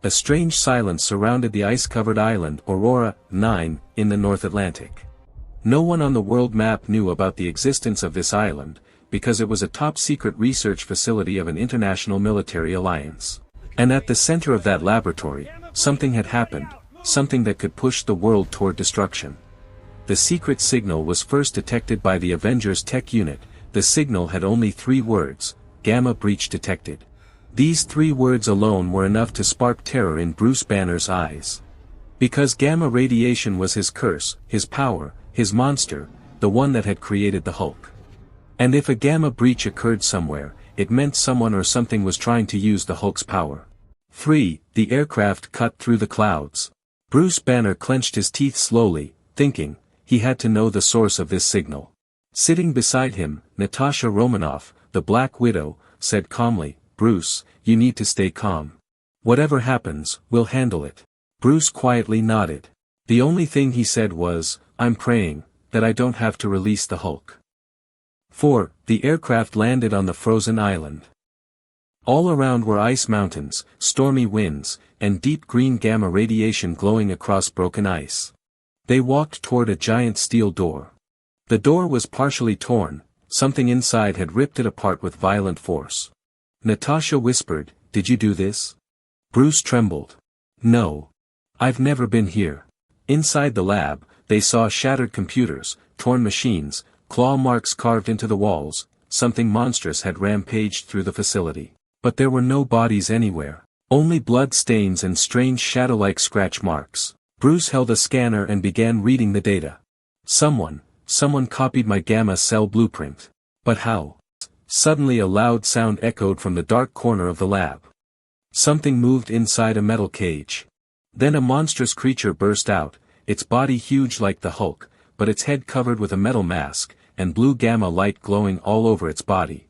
A strange silence surrounded the ice-covered island Aurora, 9, in the North Atlantic. No one on the world map knew about the existence of this island, because it was a top-secret research facility of an international military alliance. And at the center of that laboratory, something had happened, something that could push the world toward destruction. The secret signal was first detected by the Avengers tech unit. The signal had only 3 words: Gamma breach detected. These 3 words alone were enough to spark terror in Bruce Banner's eyes. Because gamma radiation was his curse, his power, his monster, the one that had created the Hulk. And if a gamma breach occurred somewhere, it meant someone or something was trying to use the Hulk's power. 3. The aircraft cut through the clouds. Bruce Banner clenched his teeth slowly, thinking, he had to know the source of this signal. Sitting beside him, Natasha Romanoff, the Black Widow, said calmly, "Bruce, you need to stay calm. Whatever happens, we'll handle it." Bruce quietly nodded. The only thing he said was, "I'm praying that I don't have to release the Hulk." 4. The aircraft landed on the frozen island. All around were ice mountains, stormy winds, and deep green gamma radiation glowing across broken ice. They walked toward a giant steel door. The door was partially torn, something inside had ripped it apart with violent force. Natasha whispered, "Did you do this?" Bruce trembled. "No. I've never been here." Inside the lab, they saw shattered computers, torn machines, claw marks carved into the walls. Something monstrous had rampaged through the facility. But there were no bodies anywhere. Only blood stains and strange shadow-like scratch marks. Bruce held a scanner and began reading the data. Someone copied my gamma cell blueprint. But how? Suddenly a loud sound echoed from the dark corner of the lab. Something moved inside a metal cage. Then a monstrous creature burst out, its body huge like the Hulk, but its head covered with a metal mask, and blue gamma light glowing all over its body.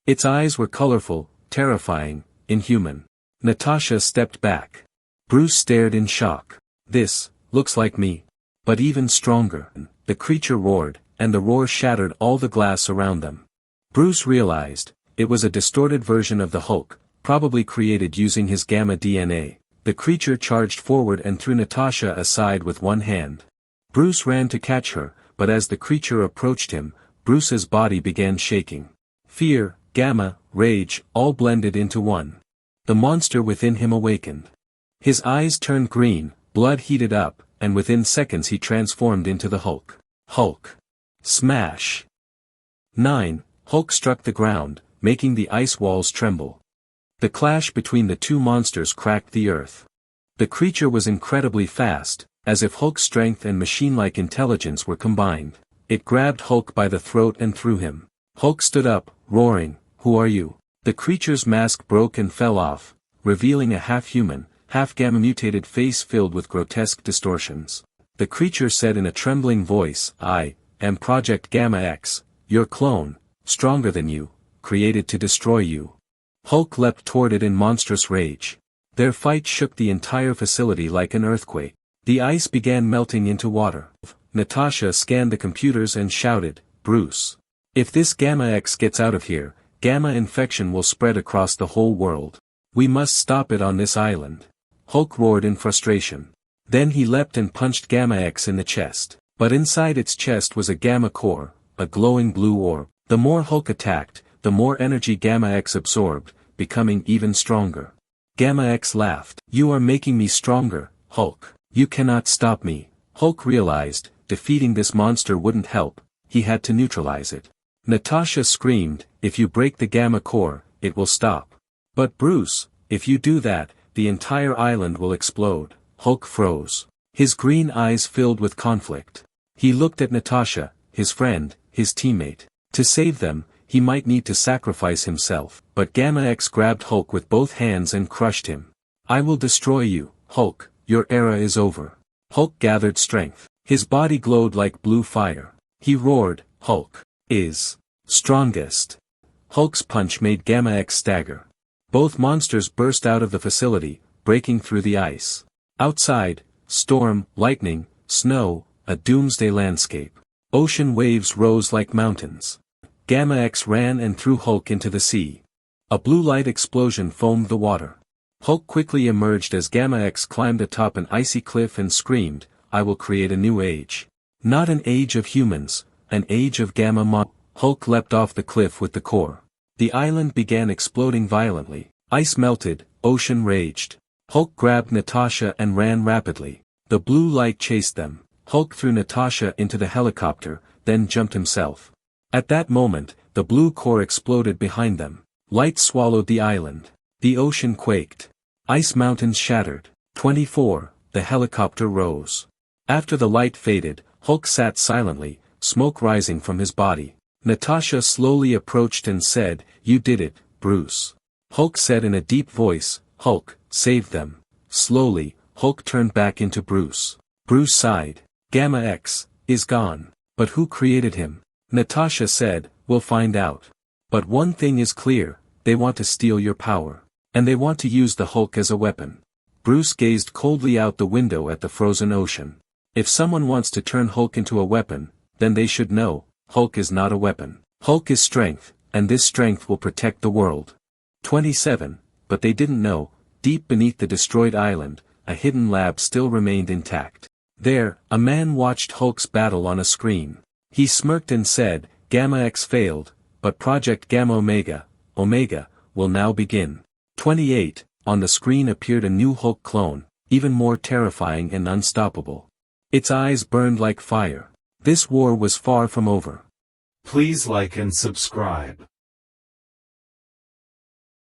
Its eyes were colorful, terrifying, inhuman. Natasha stepped back. Bruce stared in shock. "This looks like me. But even stronger." The creature roared, and the roar shattered all the glass around them. Bruce realized, it was a distorted version of the Hulk, probably created using his gamma DNA. The creature charged forward and threw Natasha aside with one hand. Bruce ran to catch her, but as the creature approached him, Bruce's body began shaking. Fear, gamma, rage, all blended into one. The monster within him awakened. His eyes turned green, blood heated up, and within seconds he transformed into the Hulk. Hulk. Smash. 9. Hulk struck the ground, making the ice walls tremble. The clash between the two monsters cracked the earth. The creature was incredibly fast, as if Hulk's strength and machine-like intelligence were combined. It grabbed Hulk by the throat and threw him. Hulk stood up, roaring, "Who are you?" The creature's mask broke and fell off, revealing a half-human, half-gamma-mutated face filled with grotesque distortions. The creature said in a trembling voice, "I am Project Gamma X, your clone, stronger than you, created to destroy you." Hulk leapt toward it in monstrous rage. Their fight shook the entire facility like an earthquake. The ice began melting into water. Natasha scanned the computers and shouted, "Bruce. If this Gamma X gets out of here, gamma infection will spread across the whole world. We must stop it on this island." Hulk roared in frustration. Then he leapt and punched Gamma X in the chest. But inside its chest was a gamma core, a glowing blue orb. The more Hulk attacked, the more energy Gamma X absorbed, becoming even stronger. Gamma X laughed. "You are making me stronger, Hulk. You cannot stop me." Hulk realized, defeating this monster wouldn't help, he had to neutralize it. Natasha screamed, "If you break the gamma core, it will stop." "But Bruce, if you do that, the entire island will explode." Hulk froze. His green eyes filled with conflict. He looked at Natasha, his friend, his teammate. To save them, he might need to sacrifice himself. But Gamma X grabbed Hulk with both hands and crushed him. "I will destroy you, Hulk, your era is over." Hulk gathered strength. His body glowed like blue fire. He roared, "Hulk is strongest." Hulk's punch made Gamma X stagger. Both monsters burst out of the facility, breaking through the ice. Outside, storm, lightning, snow, a doomsday landscape. Ocean waves rose like mountains. Gamma X ran and threw Hulk into the sea. A blue light explosion foamed the water. Hulk quickly emerged as Gamma X climbed atop an icy cliff and screamed, "I will create a new age. Not an age of humans, an age of Gamma Mon." Hulk leapt off the cliff with the core. The island began exploding violently. Ice melted, ocean raged. Hulk grabbed Natasha and ran rapidly. The blue light chased them. Hulk threw Natasha into the helicopter, then jumped himself. At that moment, the blue core exploded behind them. Light swallowed the island. The ocean quaked. Ice mountains shattered. 24. The helicopter rose. After the light faded, Hulk sat silently, smoke rising from his body. Natasha slowly approached and said, "You did it, Bruce." Hulk said in a deep voice, "Hulk, save them." Slowly, Hulk turned back into Bruce. Bruce sighed. "Gamma X is gone. But who created him?" Natasha said, "We'll find out. But one thing is clear, they want to steal your power. And they want to use the Hulk as a weapon." Bruce gazed coldly out the window at the frozen ocean. If someone wants to turn Hulk into a weapon, then they should know, Hulk is not a weapon. Hulk is strength, and this strength will protect the world. 27. But they didn't know, deep beneath the destroyed island, a hidden lab still remained intact. There, a man watched Hulk's battle on a screen. He smirked and said, "Gamma X failed, but Project Gamma Omega, will now begin." 28. On the screen appeared a new Hulk clone, even more terrifying and unstoppable. Its eyes burned like fire. This war was far from over. Please like and subscribe.